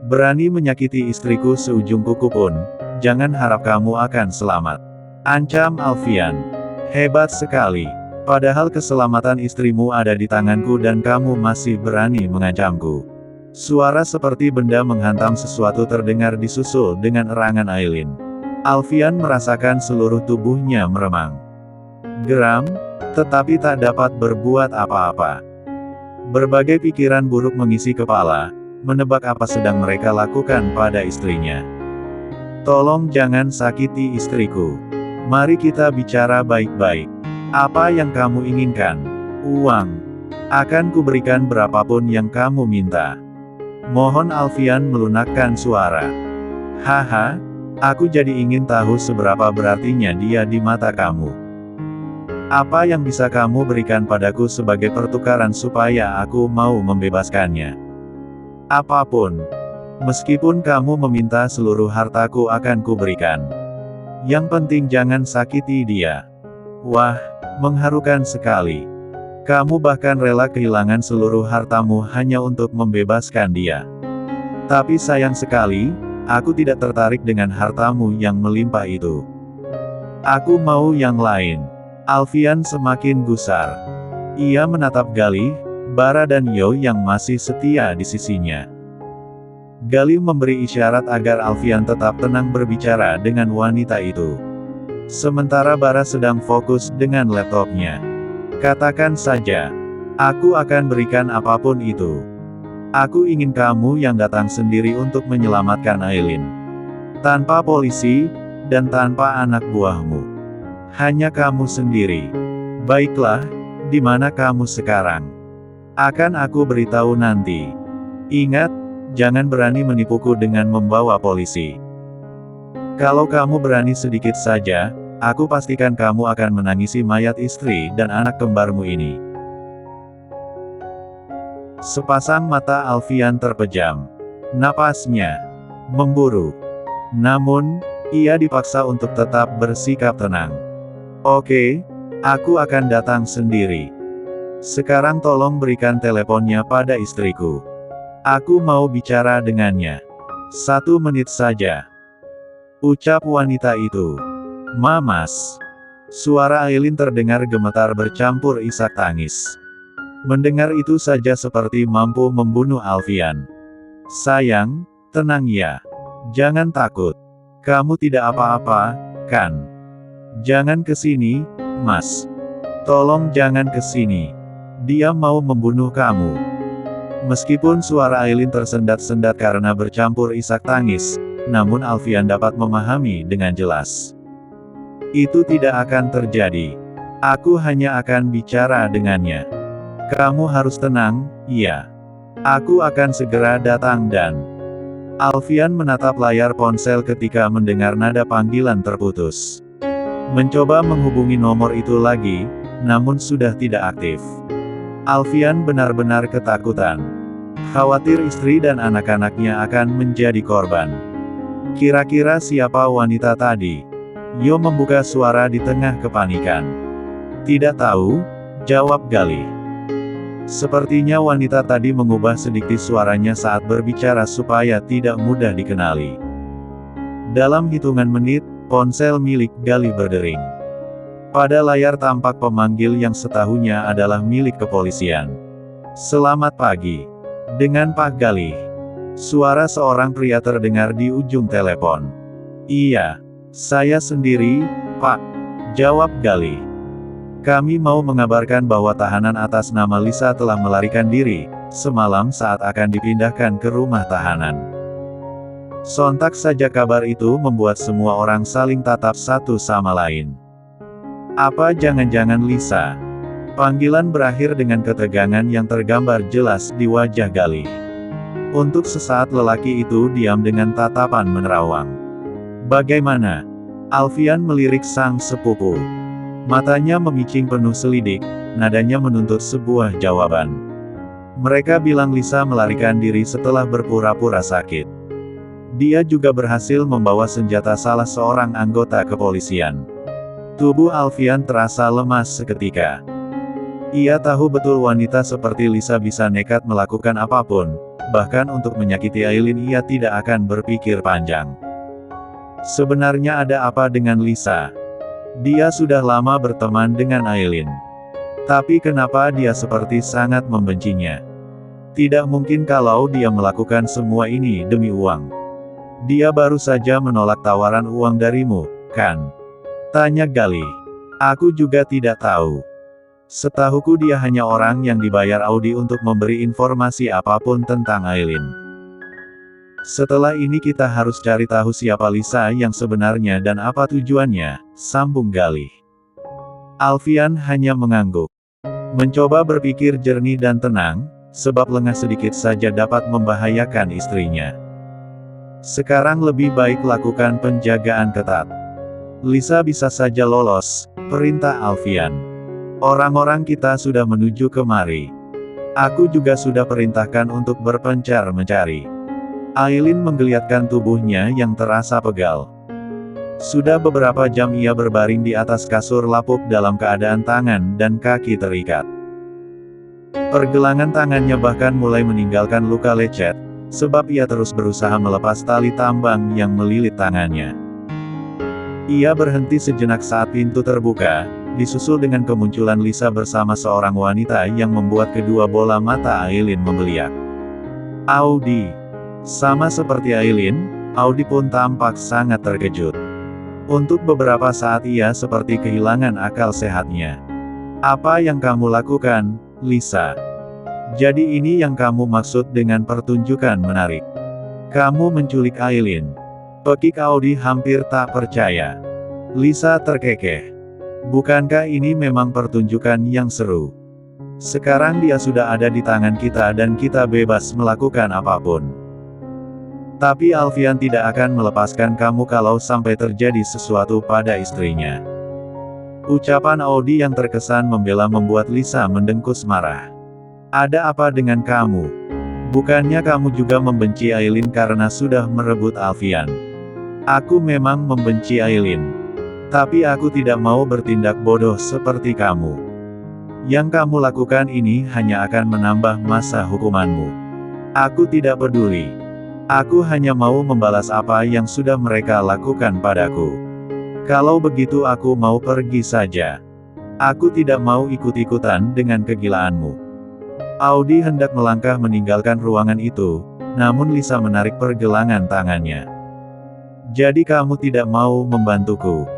Berani menyakiti istriku seujung kuku pun, jangan harap kamu akan selamat. Ancam Alfian. Hebat sekali. Padahal keselamatan istrimu ada di tanganku dan kamu masih berani mengancamku. Suara seperti benda menghantam sesuatu terdengar disusul dengan erangan Aileen. Alfian merasakan seluruh tubuhnya meremang. Geram, tetapi tak dapat berbuat apa-apa. Berbagai pikiran buruk mengisi kepala, menebak apa sedang mereka lakukan pada istrinya. Tolong jangan sakiti istriku. Mari kita bicara baik-baik. Apa yang kamu inginkan? Uang. Akan kuberikan berapapun yang kamu minta. Mohon Alfian melunakkan suara. Haha, aku jadi ingin tahu seberapa berartinya dia di mata kamu. Apa yang bisa kamu berikan padaku sebagai pertukaran supaya aku mau membebaskannya? Apapun. Meskipun kamu meminta seluruh hartaku akan kuberikan. Yang penting jangan sakiti dia. Wah, mengharukan sekali. Kamu bahkan rela kehilangan seluruh hartamu hanya untuk membebaskan dia. Tapi sayang sekali, aku tidak tertarik dengan hartamu yang melimpah itu. Aku mau yang lain. Alfian semakin gusar. Ia menatap Galih, Bara dan Yo yang masih setia di sisinya. Galih memberi isyarat agar Alfian tetap tenang berbicara dengan wanita itu. Sementara Bara sedang fokus dengan laptopnya. Katakan saja. Aku akan berikan apapun itu. Aku ingin kamu yang datang sendiri untuk menyelamatkan Aileen. Tanpa polisi, dan tanpa anak buahmu. Hanya kamu sendiri. Baiklah, di mana kamu sekarang? Akan aku beritahu nanti. Ingat, jangan berani menipuku dengan membawa polisi. Kalau kamu berani sedikit saja, aku pastikan kamu akan menangisi mayat istri dan anak kembarmu ini. Sepasang mata Alfian terpejam. Napasnya memburu. Namun, ia dipaksa untuk tetap bersikap tenang. Oke, aku akan datang sendiri. Sekarang tolong berikan teleponnya pada istriku. Aku mau bicara dengannya. 1 menit saja. Ucap wanita itu. Mamas. Suara Aileen terdengar gemetar bercampur isak tangis. Mendengar itu saja seperti mampu membunuh Alfian. Sayang, tenang ya. Jangan takut. Kamu tidak apa-apa, kan? Jangan kesini, Mas. Tolong jangan kesini. Dia mau membunuh kamu. Meskipun suara Aileen tersendat-sendat karena bercampur isak tangis, namun Alfian dapat memahami dengan jelas. Itu tidak akan terjadi. Aku hanya akan bicara dengannya. Kamu harus tenang, iya. Aku akan segera datang dan... Alfian menatap layar ponsel ketika mendengar nada panggilan terputus. Mencoba menghubungi nomor itu lagi, namun sudah tidak aktif. Alfian benar-benar ketakutan. Khawatir istri dan anak-anaknya akan menjadi korban. Kira-kira siapa wanita tadi? Yo membuka suara di tengah kepanikan. Tidak tahu, jawab Galih. Sepertinya wanita tadi mengubah sedikit suaranya saat berbicara supaya tidak mudah dikenali. Dalam hitungan menit, ponsel milik Galih berdering. Pada layar tampak pemanggil yang setahunya adalah milik kepolisian. Selamat pagi. Dengan Pak Galih. Suara seorang pria terdengar di ujung telepon. Iya, saya sendiri, Pak. Jawab Galih. Kami mau mengabarkan bahwa tahanan atas nama Lisa telah melarikan diri, semalam saat akan dipindahkan ke rumah tahanan. Sontak saja kabar itu membuat semua orang saling tatap satu sama lain. Apa jangan-jangan Lisa? Panggilan berakhir dengan ketegangan yang tergambar jelas di wajah Galih. Untuk sesaat lelaki itu diam dengan tatapan menerawang. Bagaimana? Alfian melirik sang sepupu. Matanya memicing penuh selidik, nadanya menuntut sebuah jawaban. Mereka bilang Lisa melarikan diri setelah berpura-pura sakit. Dia juga berhasil membawa senjata salah seorang anggota kepolisian. Tubuh Alfian terasa lemas seketika. Ia tahu betul wanita seperti Lisa bisa nekat melakukan apapun, bahkan untuk menyakiti Aileen ia tidak akan berpikir panjang. Sebenarnya ada apa dengan Lisa? Dia sudah lama berteman dengan Aileen. Tapi kenapa dia seperti sangat membencinya? Tidak mungkin kalau dia melakukan semua ini demi uang. Dia baru saja menolak tawaran uang darimu, kan? Tanya Gali. Aku juga tidak tahu. Setahuku dia hanya orang yang dibayar Audi untuk memberi informasi apapun tentang Aileen. Setelah ini kita harus cari tahu siapa Lisa yang sebenarnya dan apa tujuannya, sambung Gali. Alfian hanya mengangguk. Mencoba berpikir jernih dan tenang, sebab lengah sedikit saja dapat membahayakan istrinya. Sekarang lebih baik lakukan penjagaan ketat. Lisa bisa saja lolos, perintah Alfian. Orang-orang kita sudah menuju kemari. Aku juga sudah perintahkan untuk berpencar mencari. Aileen menggeliatkan tubuhnya yang terasa pegal. Sudah beberapa jam ia berbaring di atas kasur lapuk dalam keadaan tangan dan kaki terikat. Pergelangan tangannya bahkan mulai meninggalkan luka lecet, sebab ia terus berusaha melepas tali tambang yang melilit tangannya. Ia berhenti sejenak saat pintu terbuka, disusul dengan kemunculan Lisa bersama seorang wanita yang membuat kedua bola mata Aileen membeliak. Audi. Sama seperti Aileen, Audi pun tampak sangat terkejut. Untuk beberapa saat ia seperti kehilangan akal sehatnya. Apa yang kamu lakukan, Lisa? Jadi ini yang kamu maksud dengan pertunjukan menarik? Kamu menculik Aileen. Pekik Audi hampir tak percaya. Lisa terkekeh. Bukankah ini memang pertunjukan yang seru? Sekarang dia sudah ada di tangan kita dan kita bebas melakukan apapun. Tapi Alfian tidak akan melepaskan kamu kalau sampai terjadi sesuatu pada istrinya. Ucapan Audi yang terkesan membela membuat Lisa mendengkus marah. Ada apa dengan kamu? Bukannya kamu juga membenci Aileen karena sudah merebut Alfian? Aku memang membenci Aileen. Tapi aku tidak mau bertindak bodoh seperti kamu. Yang kamu lakukan ini hanya akan menambah masa hukumanmu. Aku tidak peduli. Aku hanya mau membalas apa yang sudah mereka lakukan padaku. Kalau begitu aku mau pergi saja. Aku tidak mau ikut-ikutan dengan kegilaanmu. Audi hendak melangkah meninggalkan ruangan itu, namun Lisa menarik pergelangan tangannya. Jadi kamu tidak mau membantuku.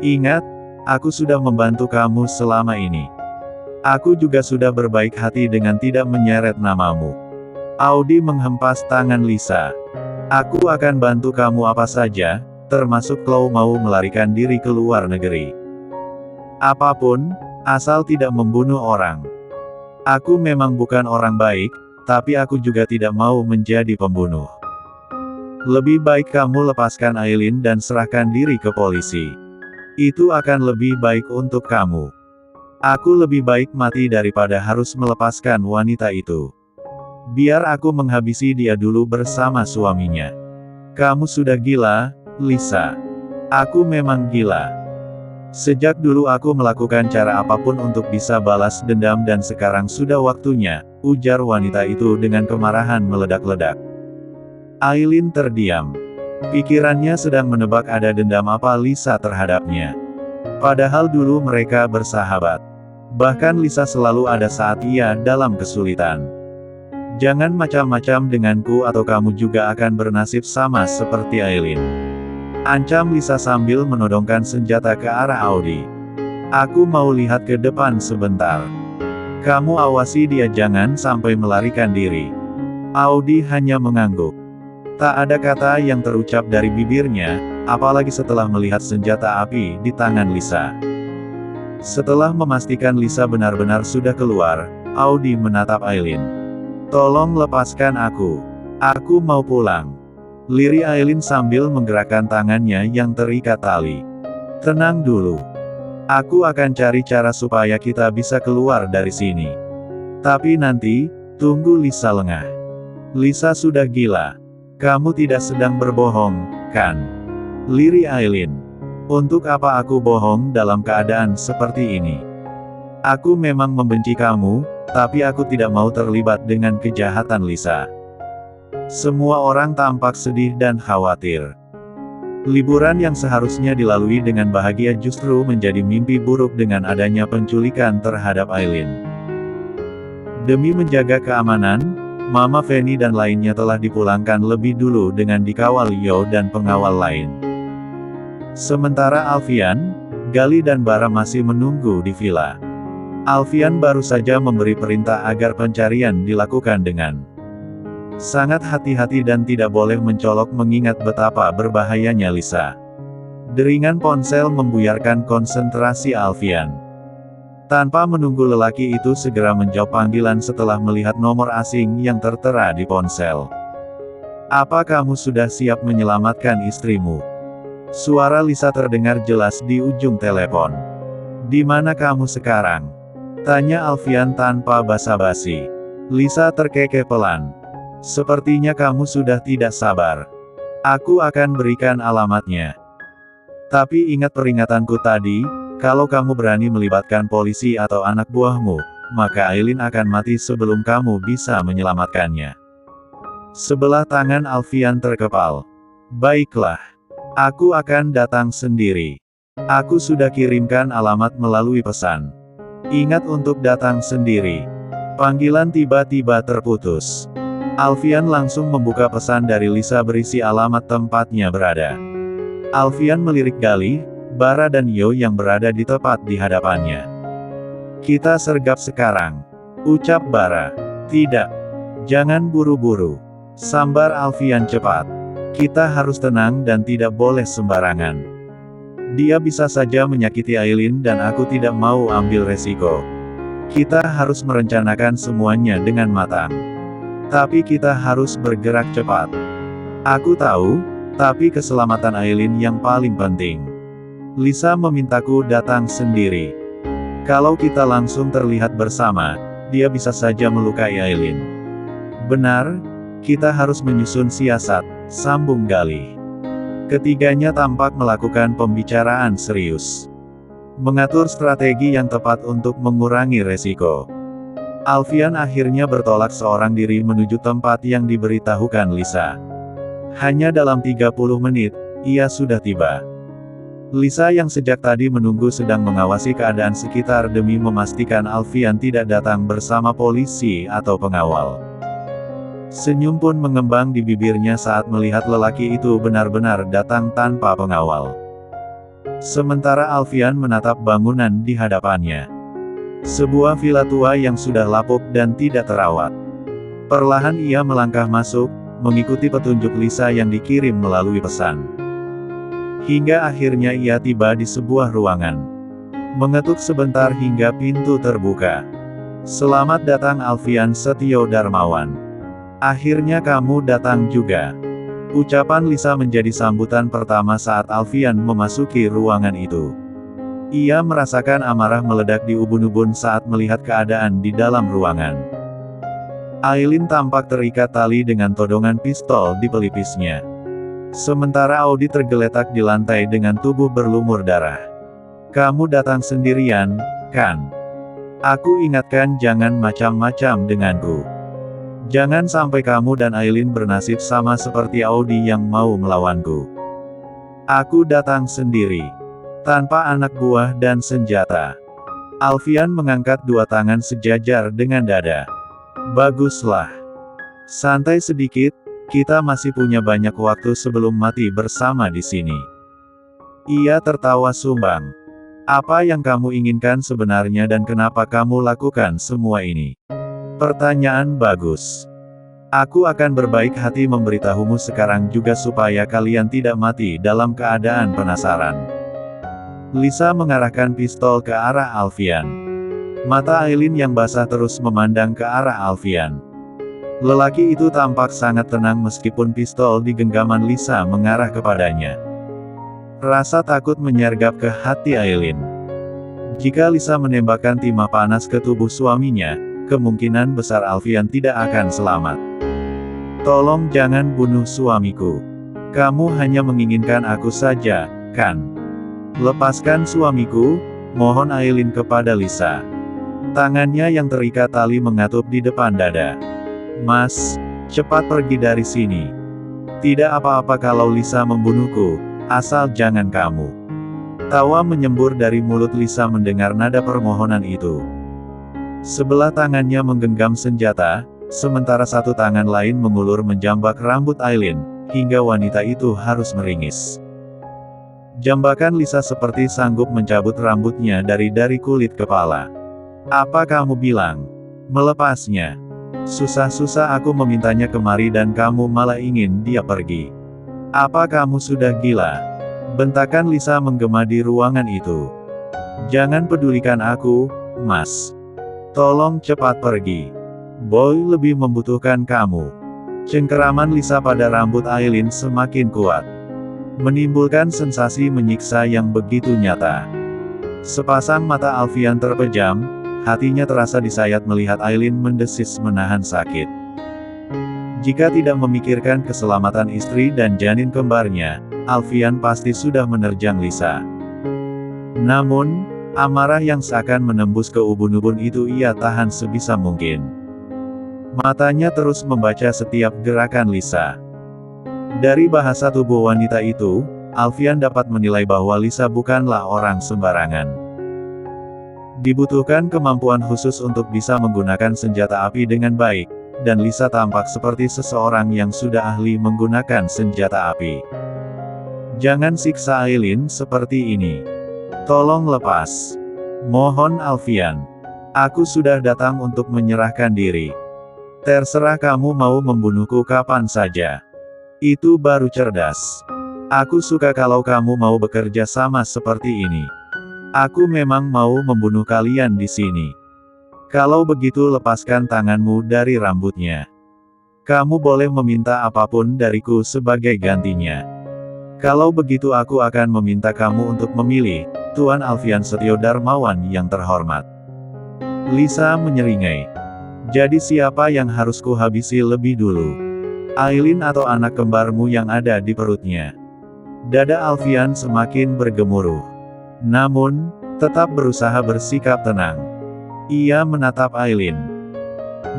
Ingat, aku sudah membantu kamu selama ini. Aku juga sudah berbaik hati dengan tidak menyeret namamu. Audi menghempas tangan Lisa. Aku akan bantu kamu apa saja, termasuk kalau mau melarikan diri ke luar negeri. Apapun, asal tidak membunuh orang. Aku memang bukan orang baik, tapi aku juga tidak mau menjadi pembunuh. Lebih baik kamu lepaskan Aileen dan serahkan diri ke polisi. Itu akan lebih baik untuk kamu. Aku lebih baik mati daripada harus melepaskan wanita itu. Biar aku menghabisi dia dulu bersama suaminya. Kamu sudah gila, Lisa. Aku memang gila. Sejak dulu aku melakukan cara apapun untuk bisa balas dendam dan sekarang sudah waktunya, ujar wanita itu dengan kemarahan meledak-ledak. Aileen terdiam. Pikirannya sedang menebak ada dendam apa Lisa terhadapnya. Padahal dulu mereka bersahabat. Bahkan Lisa selalu ada saat ia dalam kesulitan. Jangan macam-macam denganku atau kamu juga akan bernasib sama seperti Aileen. Ancam Lisa sambil menodongkan senjata ke arah Audi. Aku mau lihat ke depan sebentar. Kamu awasi dia jangan sampai melarikan diri. Audi hanya mengangguk. Tak ada kata yang terucap dari bibirnya, apalagi setelah melihat senjata api di tangan Lisa. Setelah memastikan Lisa benar-benar sudah keluar, Audi menatap Aileen. Tolong lepaskan aku. Aku mau pulang. Lirik Aileen sambil menggerakkan tangannya yang terikat tali. Tenang dulu. Aku akan cari cara supaya kita bisa keluar dari sini. Tapi nanti, tunggu Lisa lengah. Lisa sudah gila. Kamu tidak sedang berbohong, kan? Lirik Aileen. Untuk apa aku bohong dalam keadaan seperti ini? Aku memang membenci kamu, tapi aku tidak mau terlibat dengan kejahatan Lisa. Semua orang tampak sedih dan khawatir. Liburan yang seharusnya dilalui dengan bahagia justru menjadi mimpi buruk dengan adanya penculikan terhadap Aileen. Demi menjaga keamanan, Mama Fanny dan lainnya telah dipulangkan lebih dulu dengan dikawal Yo dan pengawal lain. Sementara Alfian, Gali dan Bara masih menunggu di villa. Alfian baru saja memberi perintah agar pencarian dilakukan dengan sangat hati-hati dan tidak boleh mencolok mengingat betapa berbahayanya Lisa. Deringan ponsel membuyarkan konsentrasi Alfian. Tanpa menunggu lelaki itu segera menjawab panggilan setelah melihat nomor asing yang tertera di ponsel. "Apa kamu sudah siap menyelamatkan istrimu?" Suara Lisa terdengar jelas di ujung telepon. "Di mana kamu sekarang?" tanya Alfian tanpa basa-basi. Lisa terkekeh pelan. "Sepertinya kamu sudah tidak sabar. Aku akan berikan alamatnya. Tapi ingat peringatanku tadi, kalau kamu berani melibatkan polisi atau anak buahmu, maka Aileen akan mati sebelum kamu bisa menyelamatkannya." Sebelah tangan Alfian terkepal. "Baiklah. Aku akan datang sendiri. Aku sudah kirimkan alamat melalui pesan. Ingat untuk datang sendiri." Panggilan tiba-tiba terputus. Alfian langsung membuka pesan dari Lisa berisi alamat tempatnya berada. Alfian melirik Gali, Bara dan Yo yang berada di tepat di hadapannya. "Kita sergap sekarang," ucap Bara. "Tidak. Jangan buru-buru," sambar Alfian cepat. "Kita harus tenang dan tidak boleh sembarangan. Dia bisa saja menyakiti Aileen dan aku tidak mau ambil resiko. Kita harus merencanakan semuanya dengan matang. Tapi kita harus bergerak cepat. Aku tahu, tapi keselamatan Aileen yang paling penting. Lisa memintaku datang sendiri. Kalau kita langsung terlihat bersama, dia bisa saja melukai Aileen." "Benar, kita harus menyusun siasat," sambung Gali. Ketiganya tampak melakukan pembicaraan serius. Mengatur strategi yang tepat untuk mengurangi resiko. Alfian akhirnya bertolak seorang diri menuju tempat yang diberitahukan Lisa. Hanya dalam 30 menit, ia sudah tiba. Lisa yang sejak tadi menunggu sedang mengawasi keadaan sekitar demi memastikan Alfian tidak datang bersama polisi atau pengawal. Senyum pun mengembang di bibirnya saat melihat lelaki itu benar-benar datang tanpa pengawal. Sementara Alfian menatap bangunan di hadapannya. Sebuah villa tua yang sudah lapuk dan tidak terawat. Perlahan ia melangkah masuk, mengikuti petunjuk Lisa yang dikirim melalui pesan. Hingga akhirnya ia tiba di sebuah ruangan. Mengetuk sebentar hingga pintu terbuka. "Selamat datang Alfian Setio Darmawan. Akhirnya kamu datang juga." Ucapan Lisa menjadi sambutan pertama saat Alfian memasuki ruangan itu. Ia merasakan amarah meledak di ubun-ubun saat melihat keadaan di dalam ruangan. Aileen tampak terikat tali dengan todongan pistol di pelipisnya. Sementara Audi tergeletak di lantai dengan tubuh berlumur darah. "Kamu datang sendirian, kan? Aku ingatkan jangan macam-macam denganku. Jangan sampai kamu dan Aileen bernasib sama seperti Audi yang mau melawanku. Aku datang sendiri. Tanpa anak buah dan senjata." Alfian mengangkat dua tangan sejajar dengan dada. "Baguslah. Santai sedikit, kita masih punya banyak waktu sebelum mati bersama di sini." Ia tertawa sumbang. "Apa yang kamu inginkan sebenarnya dan kenapa kamu lakukan semua ini?" "Pertanyaan bagus. Aku akan berbaik hati memberitahumu sekarang juga supaya kalian tidak mati dalam keadaan penasaran." Lisa mengarahkan pistol ke arah Alfian. Mata Aileen yang basah terus memandang ke arah Alfian. Lelaki itu tampak sangat tenang meskipun pistol di genggaman Lisa mengarah kepadanya. Rasa takut menyergap ke hati Aileen. Jika Lisa menembakkan timah panas ke tubuh suaminya, kemungkinan besar Alfian tidak akan selamat. "Tolong jangan bunuh suamiku. Kamu hanya menginginkan aku saja, kan? Lepaskan suamiku," mohon Aileen kepada Lisa. Tangannya yang terikat tali mengatup di depan dada. "Mas, Cepat pergi dari sini. Tidak apa-apa kalau Lisa membunuhku, asal jangan kamu. Tawa menyembur dari mulut Lisa mendengar nada permohonan itu. Sebelah tangannya menggenggam senjata, sementara satu tangan lain mengulur menjambak rambut Aileen, hingga wanita itu harus meringis. Jambakan Lisa seperti sanggup mencabut rambutnya dari kulit kepala. Apa kamu bilang? Melepasnya. Susah-susah aku memintanya kemari dan kamu malah ingin dia pergi. Apa kamu sudah gila? Bentakan Lisa menggema di ruangan itu. Jangan pedulikan aku, Mas. Tolong cepat pergi. Boy lebih membutuhkan kamu. Cengkeraman Lisa pada rambut Aileen semakin kuat, menimbulkan sensasi menyiksa yang begitu nyata. Sepasang mata Alfian terpejam, hatinya terasa disayat melihat Aileen mendesis menahan sakit. Jika tidak memikirkan keselamatan istri dan janin kembarnya, Alfian pasti sudah menerjang Lisa. Namun, amarah yang seakan menembus ke ubun-ubun itu ia tahan sebisa mungkin. Matanya terus membaca setiap gerakan Lisa. Dari bahasa tubuh wanita itu, Alfian dapat menilai bahwa Lisa bukanlah orang sembarangan. Dibutuhkan kemampuan khusus untuk bisa menggunakan senjata api dengan baik, dan Lisa tampak seperti seseorang yang sudah ahli menggunakan senjata api. Jangan siksa Aileen seperti ini. Tolong lepas. Mohon Alfian. Aku sudah datang untuk menyerahkan diri. Terserah kamu mau membunuhku kapan saja. Itu baru cerdas. Aku suka kalau kamu mau bekerja sama seperti ini. Aku memang mau membunuh kalian di sini. Kalau begitu lepaskan tanganmu dari rambutnya. Kamu boleh meminta apapun dariku sebagai gantinya. Kalau begitu aku akan meminta kamu untuk memilih, Tuan Alfian Setio Darmawan yang terhormat. Lisa menyeringai. Jadi siapa yang harus kuhabisi lebih dulu? Aileen atau anak kembarmu yang ada di perutnya? Dada Alfian semakin bergemuruh. Namun, tetap berusaha bersikap tenang. Ia menatap Aileen.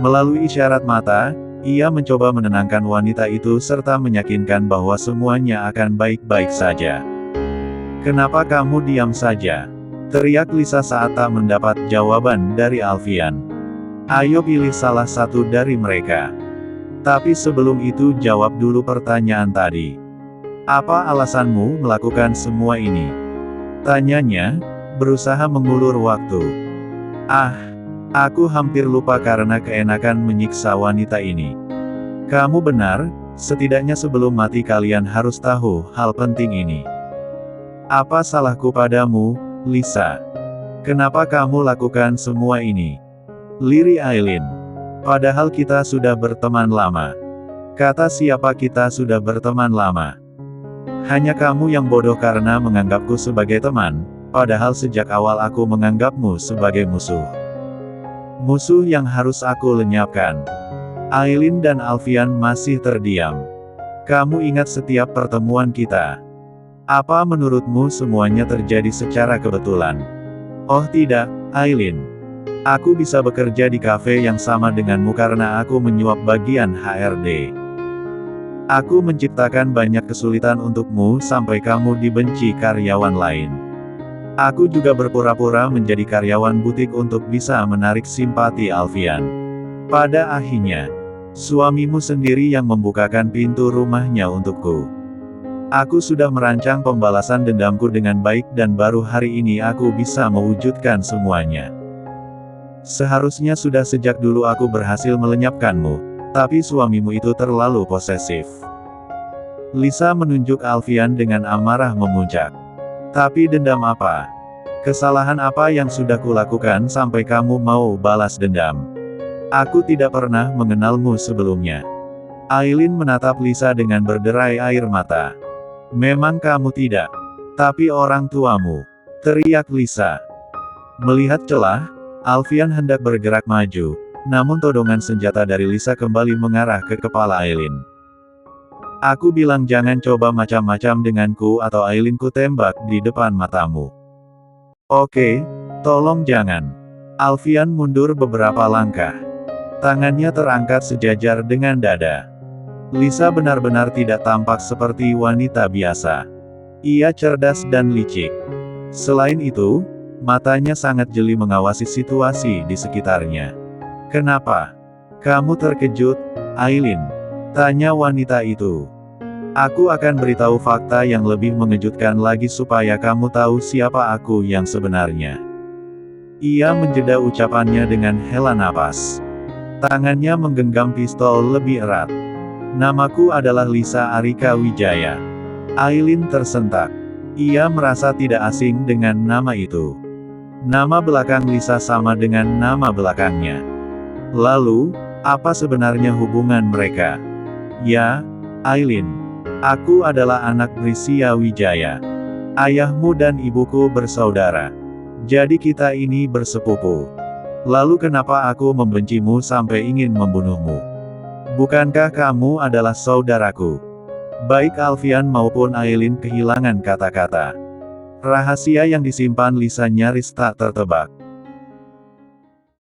Melalui isyarat mata, ia mencoba menenangkan wanita itu serta meyakinkan bahwa semuanya akan baik-baik saja. Kenapa kamu diam saja? Teriak Lisa saat tak mendapat jawaban dari Alfian. Ayo pilih salah satu dari mereka. Tapi sebelum itu jawab dulu pertanyaan tadi. Apa alasanmu melakukan semua ini? Tanyanya, berusaha mengulur waktu. Aku hampir lupa karena keenakan menyiksa wanita ini. Kamu benar, setidaknya sebelum mati kalian harus tahu hal penting ini. Apa salahku padamu, Lisa? Kenapa kamu lakukan semua ini? Lirih Aileen. Padahal kita sudah berteman lama. Kata siapa kita sudah berteman lama? Hanya kamu yang bodoh karena menganggapku sebagai teman, padahal sejak awal aku menganggapmu sebagai musuh. Musuh yang harus aku lenyapkan. Aileen dan Alfian masih terdiam. Kamu ingat setiap pertemuan kita? Apa menurutmu semuanya terjadi secara kebetulan? Oh tidak, Aileen. Aku bisa bekerja di kafe yang sama denganmu karena aku menyuap bagian HRD. Aku menciptakan banyak kesulitan untukmu sampai kamu dibenci karyawan lain. Aku juga berpura-pura menjadi karyawan butik untuk bisa menarik simpati Alfian. Pada akhirnya, suamimu sendiri yang membukakan pintu rumahnya untukku. Aku sudah merancang pembalasan dendamku dengan baik dan baru hari ini aku bisa mewujudkan semuanya. Seharusnya sudah sejak dulu aku berhasil melenyapkanmu, tapi suamimu itu terlalu posesif. Lisa menunjuk Alfian dengan amarah memuncak. Tapi dendam apa? Kesalahan apa yang sudah kulakukan sampai kamu mau balas dendam? Aku tidak pernah mengenalmu sebelumnya. Aileen menatap Lisa dengan berderai air mata. Memang kamu tidak. Tapi orang tuamu. Teriak Lisa. Melihat celah, Alfian hendak bergerak maju, namun todongan senjata dari Lisa kembali mengarah ke kepala Aileen. Aku bilang jangan coba macam-macam denganku atau Aileen ku tembak di depan matamu. Oke, tolong jangan. Alfian mundur beberapa langkah. Tangannya terangkat sejajar dengan dada. Lisa benar-benar tidak tampak seperti wanita biasa. Ia cerdas dan licik. Selain itu, matanya sangat jeli mengawasi situasi di sekitarnya. "Kenapa? Kamu terkejut, Aileen?" tanya wanita itu. "Aku akan beritahu fakta yang lebih mengejutkan lagi supaya kamu tahu siapa aku yang sebenarnya." Ia menjeda ucapannya dengan hela napas. Tangannya menggenggam pistol lebih erat. "Namaku adalah Lisa Arika Wijaya." Aileen tersentak. Ia merasa tidak asing dengan nama itu. Nama belakang Lisa sama dengan nama belakangnya. Lalu, apa sebenarnya hubungan mereka? "Ya, Aileen. Aku adalah anak Prisia Wijaya. Ayahmu dan ibuku bersaudara. Jadi kita ini bersepupu. Lalu kenapa aku membencimu sampai ingin membunuhmu? Bukankah kamu adalah saudaraku?" Baik Alfian maupun Aileen kehilangan kata-kata. Rahasia yang disimpan Lisa nyaris tak tertebak.